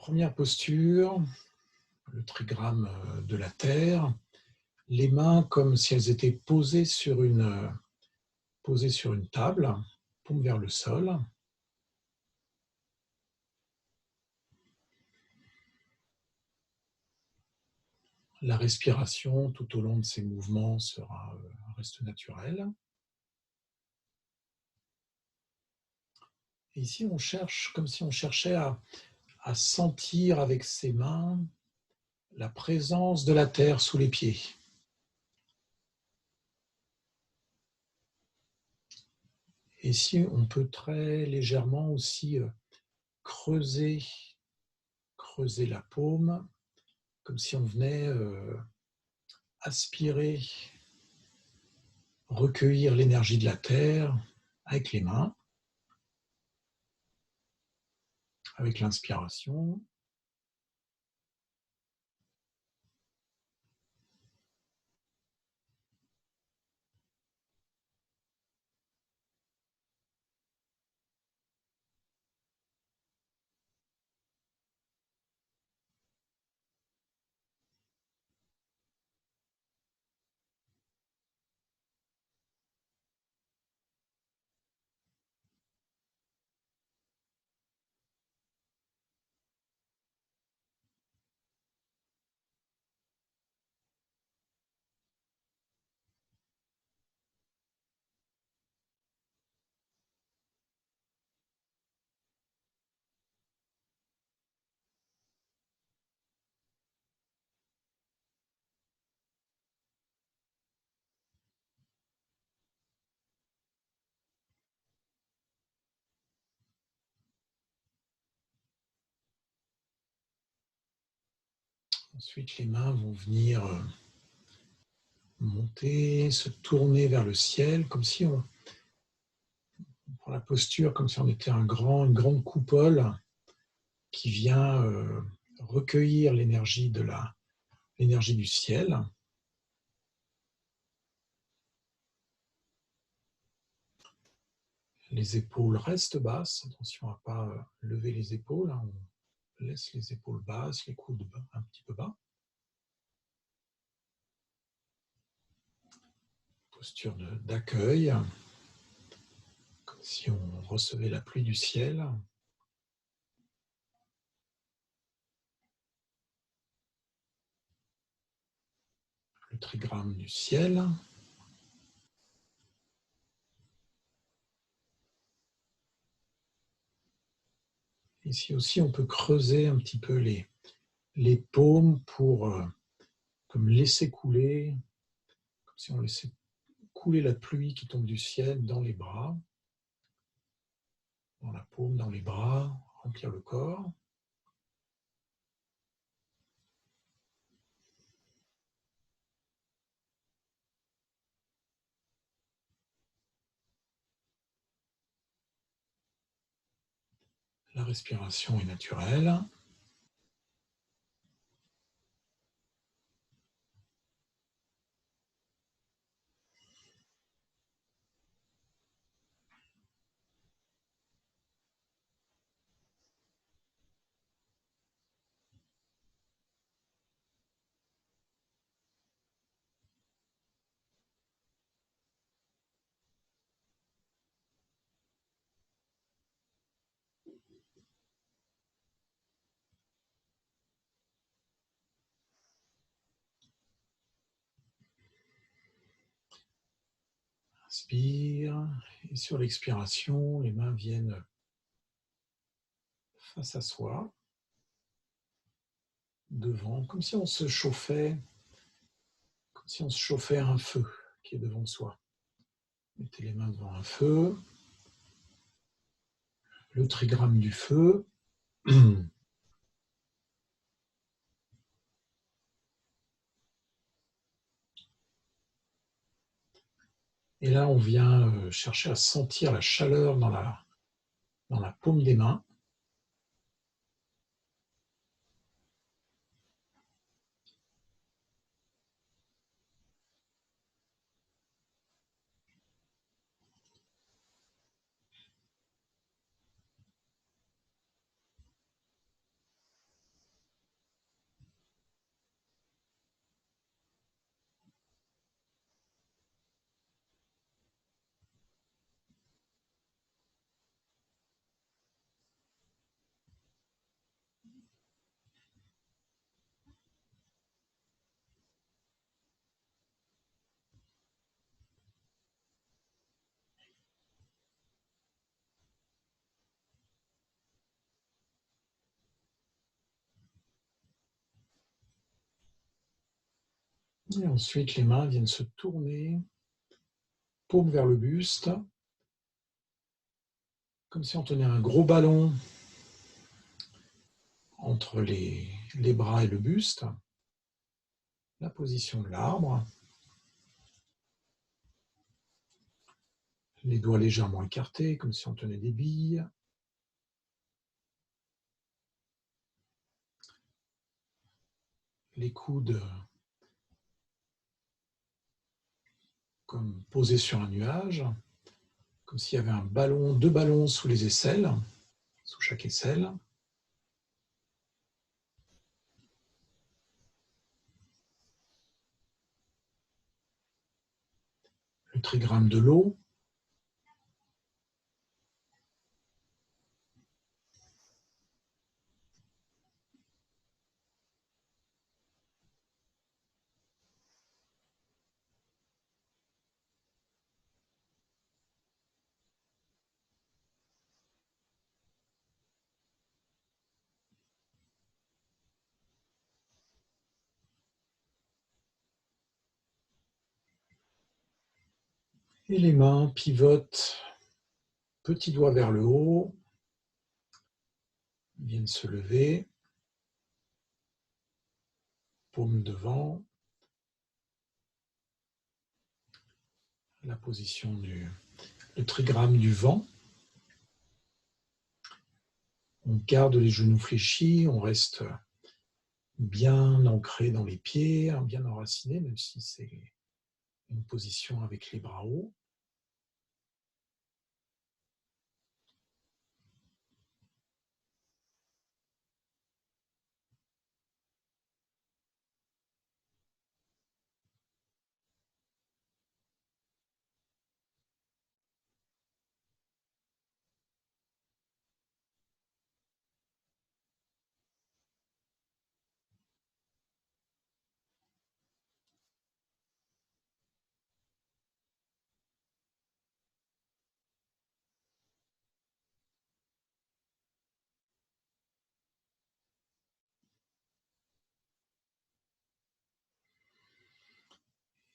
Première posture, le trigramme de la Terre, les mains comme si elles étaient posées sur une table, paume vers le sol. La respiration tout au long de ces mouvements reste naturelle. Et ici, on cherche comme si on cherchait à sentir avec ses mains la présence de la terre sous les pieds. Et ici, on peut très légèrement aussi creuser la paume, comme si on venait aspirer, recueillir l'énergie de la terre avec les mains, avec l'inspiration. Ensuite, les mains vont venir monter, se tourner vers le ciel, comme si on prend la posture, comme si on était une grande coupole qui vient recueillir l'énergie du ciel. Les épaules restent basses, attention à ne pas lever les épaules, on laisse les épaules basses, les coudes un petit peu bas. Posture d'accueil, comme si on recevait la pluie du ciel. Le trigramme du ciel. Ici aussi, on peut creuser un petit peu les paumes pour comme laisser couler, comme si on laissait couler la pluie qui tombe du ciel dans les bras, dans la paume, dans les bras, remplir le corps. La respiration est naturelle. Inspire. Et sur l'expiration, les mains viennent face à soi, devant, comme si on se chauffait, à un feu qui est devant soi. Mettez les mains devant un feu, le trigramme du feu. Et là, on vient chercher à sentir la chaleur dans la paume des mains. Et ensuite, les mains viennent se tourner, paume vers le buste, comme si on tenait un gros ballon entre les bras et le buste. La position de l'arbre. Les doigts légèrement écartés, comme si on tenait des billes. Les coudes comme posés sur un nuage, comme s'il y avait un ballon, deux ballons sous les aisselles, sous chaque aisselle. Le trigramme de l'eau. Et les mains pivotent, petits doigts vers le haut, viennent se lever, paume devant, la position le trigramme du vent. On garde les genoux fléchis, on reste bien ancré dans les pieds, bien enraciné, même si c'est une position avec les bras hauts.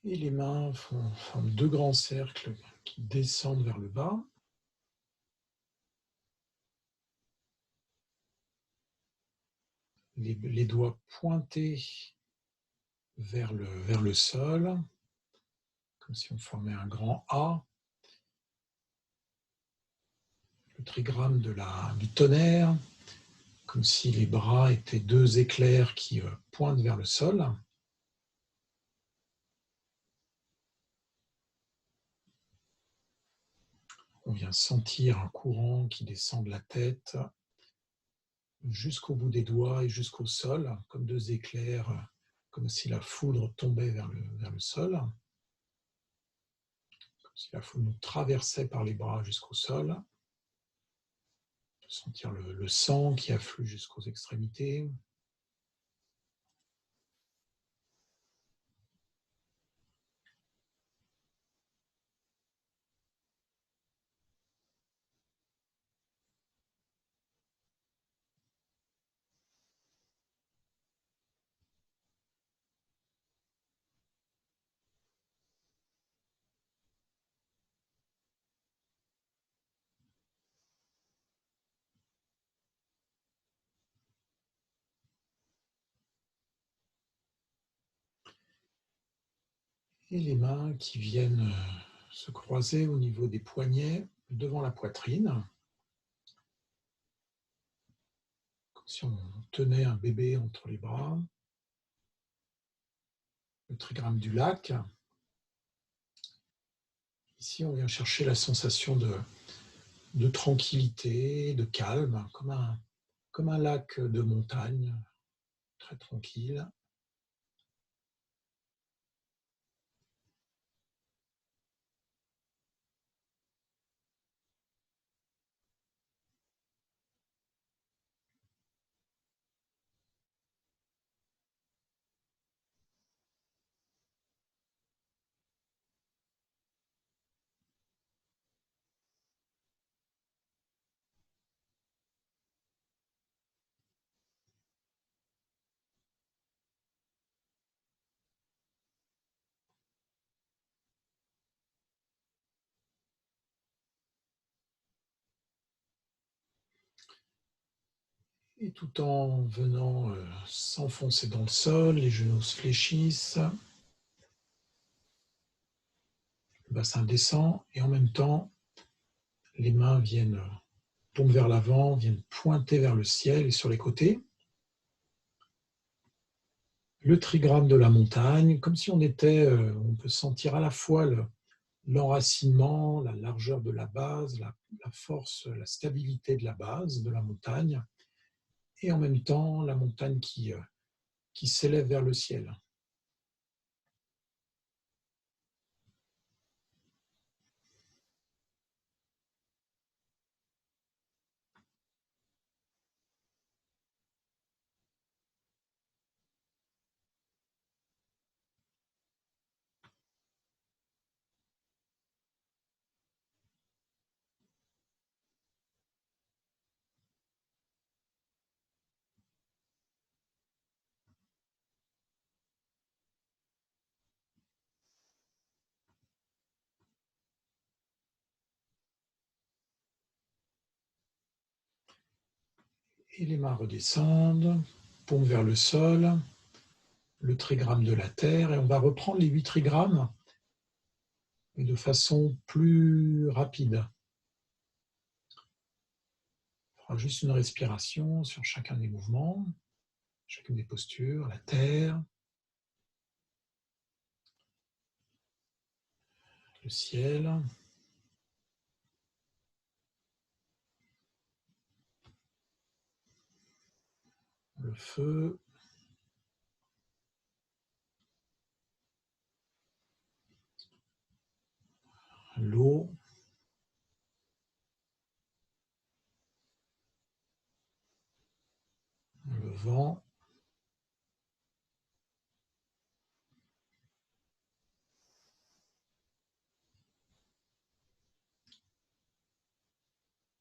Et les mains forment deux grands cercles qui descendent vers le bas. Les doigts pointés vers le sol, comme si on formait un grand A. Le trigramme du tonnerre, comme si les bras étaient deux éclairs qui pointent vers le sol. On vient sentir un courant qui descend de la tête jusqu'au bout des doigts et jusqu'au sol, comme deux éclairs, comme si la foudre tombait vers le sol, comme si la foudre nous traversait par les bras jusqu'au sol. Sentir le sang qui afflue jusqu'aux extrémités. Et les mains qui viennent se croiser au niveau des poignets devant la poitrine, comme si on tenait un bébé entre les bras. Le trigramme du lac. Ici, on vient chercher la sensation de tranquillité, de calme, comme un lac de montagne, très tranquille. Et tout en venant s'enfoncer dans le sol, les genoux se fléchissent, le bassin descend et en même temps, les mains tombent vers l'avant, viennent pointer vers le ciel et sur les côtés. Le trigramme de la montagne, comme si on peut sentir à la fois l'enracinement, la largeur de la base, la force, la stabilité de la base de la montagne, et en même temps la montagne qui s'élève vers le ciel. Et les mains redescendent, pompent vers le sol, le trigramme de la terre, et on va reprendre les 8 trigrammes, mais de façon plus rapide. On fera juste une respiration sur chacun des mouvements, chacune des postures, la terre, le ciel, le feu, l'eau, le vent,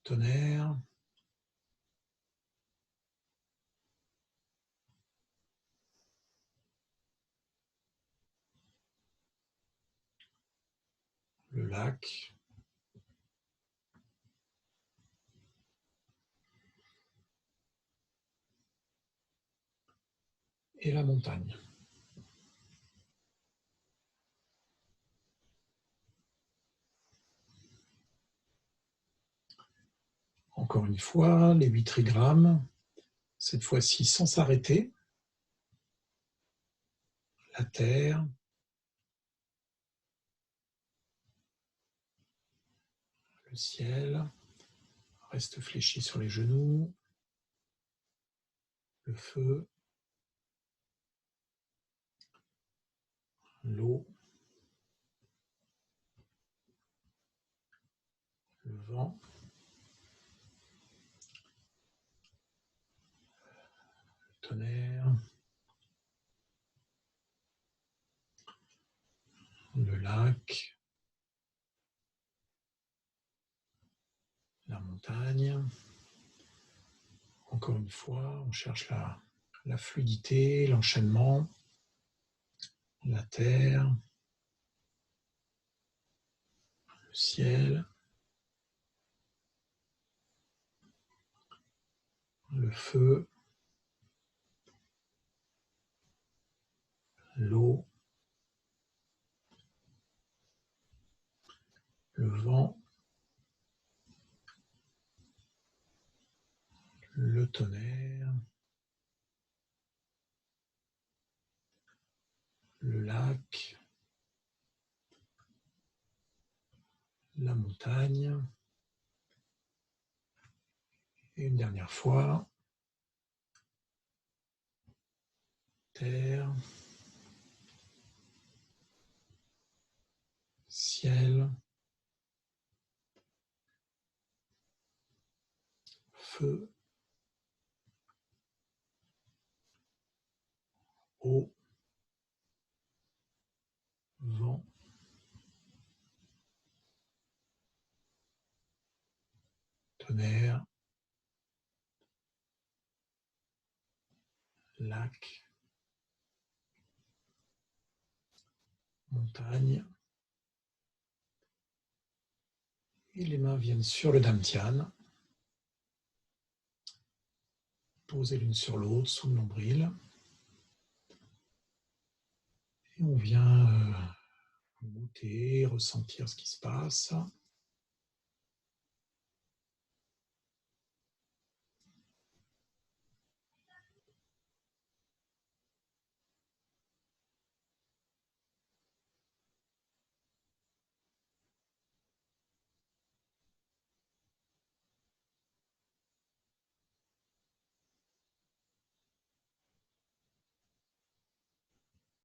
tonnerre, le lac, et la montagne. Encore une fois, les 8 trigrammes, cette fois-ci sans s'arrêter. La terre, le ciel, reste fléchi sur les genoux, le feu, l'eau, le vent, le tonnerre, le lac, la montagne. Encore une fois, on cherche la fluidité, l'enchaînement, la terre, le ciel, le feu, l'eau, le vent, le tonnerre, le lac, la montagne. Et une dernière fois, terre, ciel, feu, eau, vent, tonnerre, lac, montagne. Et les mains viennent sur le Dantian. posées l'une sur l'autre sous le nombril. Et on vient goûter, ressentir ce qui se passe.